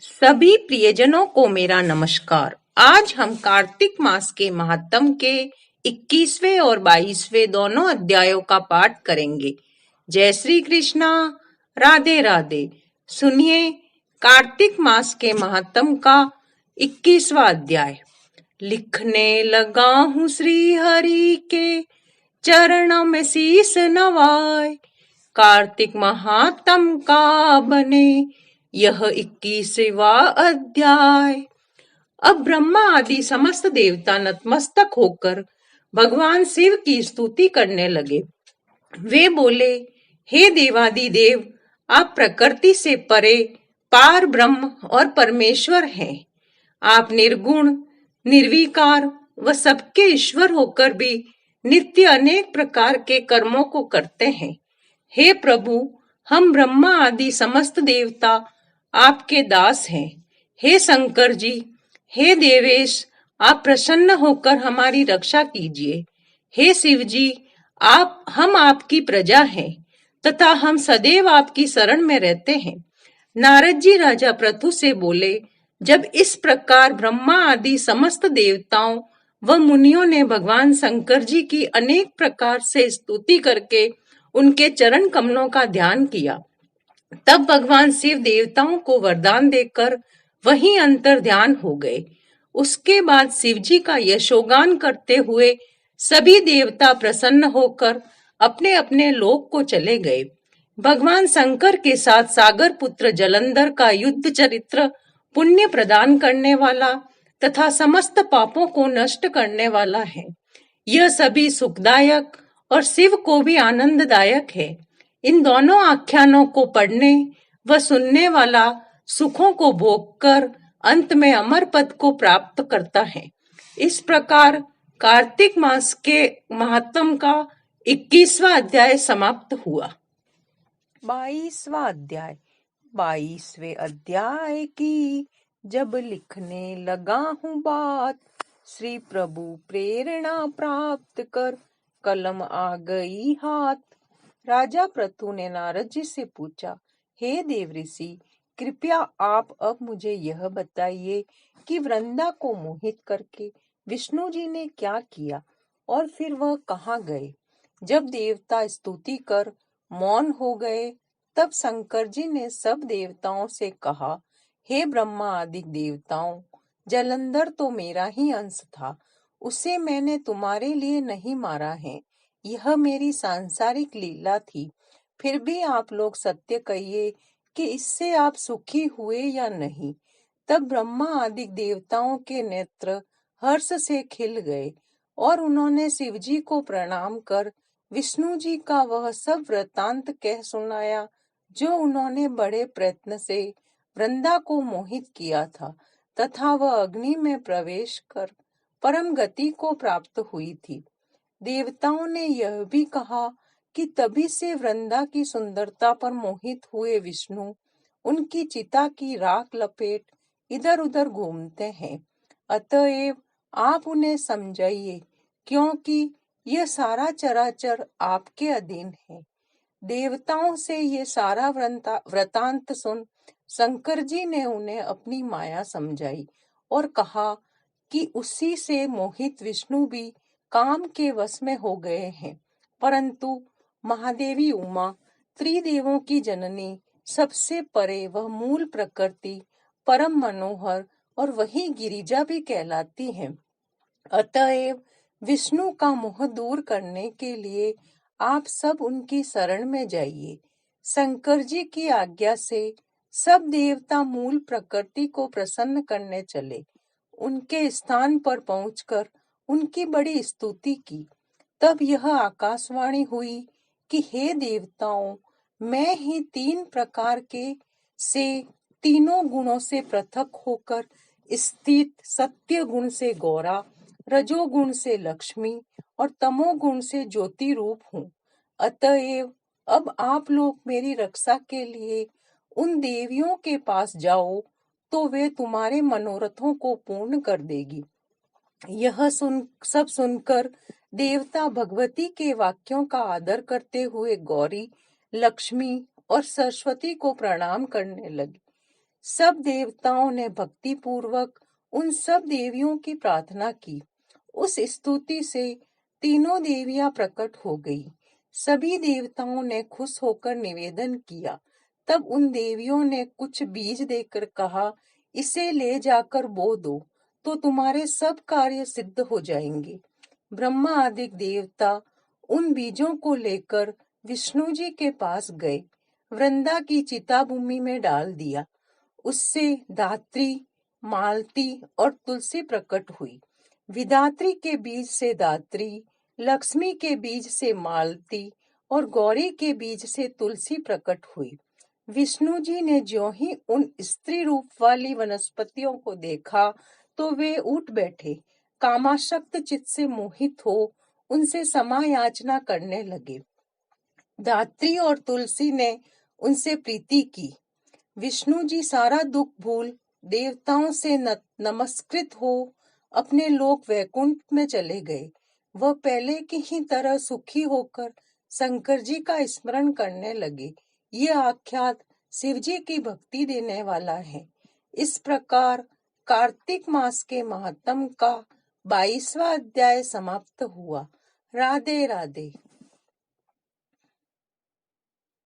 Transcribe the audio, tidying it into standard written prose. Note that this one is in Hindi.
सभी प्रियजनों को मेरा नमस्कार। आज हम कार्तिक मास के महात्म के 21वें और 22वें दोनों अध्यायों का पाठ करेंगे। जय श्री कृष्णा, राधे राधे। सुनिए कार्तिक मास के महात्म का 21वां अध्याय। लिखने लगा हूँ श्री हरि के चरणों में शीस नवाए, कार्तिक महात्म का बने यह 21वां अध्याय। अब ब्रह्मा आदि समस्त देवता नतमस्तक होकर भगवान शिव की स्तुति करने लगे। वे बोले, हे देवादिदेव, आप प्रकृति से परे पार ब्रह्म और परमेश्वर हैं। आप निर्गुण, निर्विकार व सबके ईश्वर होकर भी नित्य अनेक प्रकार के कर्मों को करते हैं। हे प्रभु, हम ब्रह्मा आदि समस्त देवता आपके दास हैं। हे शंकर जी, हे देवेश, आप प्रसन्न होकर हमारी रक्षा कीजिए। हे शिव जी, हम आपकी प्रजा हैं तथा हम सदैव आपकी शरण में रहते हैं। नारद जी राजा पृथु से बोले, जब इस प्रकार ब्रह्मा आदि समस्त देवताओं व मुनियों ने भगवान शंकर जी की अनेक प्रकार से स्तुति करके उनके चरण कमलों का ध्यान किया, तब भगवान शिव देवताओं को वरदान देकर वहीं अंतर ध्यान हो गए। उसके बाद शिव जी का यशोगान करते हुए सभी देवता प्रसन्न होकर अपने अपने लोक को चले गए। भगवान शंकर के साथ सागर पुत्र जलंधर का युद्ध चरित्र पुण्य प्रदान करने वाला तथा समस्त पापों को नष्ट करने वाला है। यह सभी सुखदायक और शिव को भी आनंददायक है। इन दोनों आख्यानों को पढ़ने व सुनने वाला सुखों को भोगकर अंत में अमर पद को प्राप्त करता है। इस प्रकार कार्तिक मास के महात्म का 21वां अध्याय समाप्त हुआ। 22वां अध्याय। 22वें अध्याय की जब लिखने लगा हूँ बात, श्री प्रभु प्रेरणा प्राप्त कर कलम आ गई हाथ। राजा पृथु ने नारद जी से पूछा, हे देव ऋषि, कृपया आप अब मुझे यह बताइए कि वृंदा को मोहित करके विष्णु जी ने क्या किया और फिर वह कहाँ गए। जब देवता स्तुति कर मौन हो गए, तब शंकर जी ने सब देवताओं से कहा, हे ब्रह्मा आदि देवताओं, जलंधर तो मेरा ही अंश था, उसे मैंने तुम्हारे लिए नहीं मारा है। यह मेरी सांसारिक लीला थी। फिर भी आप लोग सत्य कहिए कि इससे आप सुखी हुए या नहीं। तब ब्रह्मा आदि देवताओं के नेत्र हर्ष से खिल गए और उन्होंने शिव जी को प्रणाम कर विष्णु जी का वह सब वृतांत कह सुनाया जो उन्होंने बड़े प्रयत्न से वृंदा को मोहित किया था तथा वह अग्नि में प्रवेश कर परम गति को प्राप्त हुई थी। देवताओं ने यह भी कहा कि तभी से वृंदा की सुंदरता पर मोहित हुए विष्णु उनकी चिता की राख लपेट इधर उधर घूमते हैं। अतएव आप उन्हें समझाइए, क्योंकि यह सारा चराचर आपके अधीन है। देवताओं से ये सारा वृतांत सुन शंकर जी ने उन्हें अपनी माया समझाई और कहा कि उसी से मोहित विष्णु भी काम के वश में हो गए हैं। परंतु महादेवी उमा, त्रिदेवों की जननी, सबसे परे वह मूल प्रकृति, परम मनोहर और वही गिरिजा भी कहलाती है। अतएव विष्णु का मोह दूर करने के लिए आप सब उनकी शरण में जाइए। शंकर जी की आज्ञा से सब देवता मूल प्रकृति को प्रसन्न करने चले। उनके स्थान पर पहुंचकर उनकी बड़ी स्तुति की। तब यह आकाशवाणी हुई कि हे देवताओं, मैं ही 3 प्रकार के से तीनों गुणों से पृथक होकर स्थित सत्य गुण से गौरा, रजोगुण से लक्ष्मी और तमोगुण से ज्योति रूप हूँ। अतएव अब आप लोग मेरी रक्षा के लिए उन देवियों के पास जाओ तो वे तुम्हारे मनोरथों को पूर्ण कर देगी। यह सब सुनकर देवता भगवती के वाक्यों का आदर करते हुए गौरी, लक्ष्मी और सरस्वती को प्रणाम करने लगे। सब देवताओं ने भक्ति पूर्वक उन सब देवियों की प्रार्थना की। उस स्तुति से तीनों देवियां प्रकट हो गई। सभी देवताओं ने खुश होकर निवेदन किया। तब उन देवियों ने कुछ बीज देकर कहा, इसे ले जाकर बो दो तो तुम्हारे सब कार्य सिद्ध हो जाएंगे। ब्रह्मा आदि देवता उन बीजों को लेकर विष्णु जी के पास गए। वृंदा की चिता भूमि में डाल दिया। उससे धात्री, मालती और तुलसी प्रकट हुई। विधात्री के बीज से धात्री, लक्ष्मी के बीज से मालती और गौरी के बीज से तुलसी प्रकट हुई। विष्णु जी ने ज्यों ही उन स्त्री रूप वाली वनस्पतियों को देखा तो वे उठ बैठे। कामासक्त चित्त से मोहित हो उनसे क्षमा याचना करने लगे। धात्री और तुलसी ने उनसे प्रीति की। विष्णु जी सारा दुख भूल देवताओं से नमस्कृत हो अपने लोक वैकुंठ में चले गए। वह पहले की ही तरह सुखी होकर शंकर जी का स्मरण करने लगे। ये आख्यात शिव जी की भक्ति देने वाला है। इस प्रकार कार्तिक मास के महात्म का 22वां अध्याय समाप्त हुआ। राधे राधे।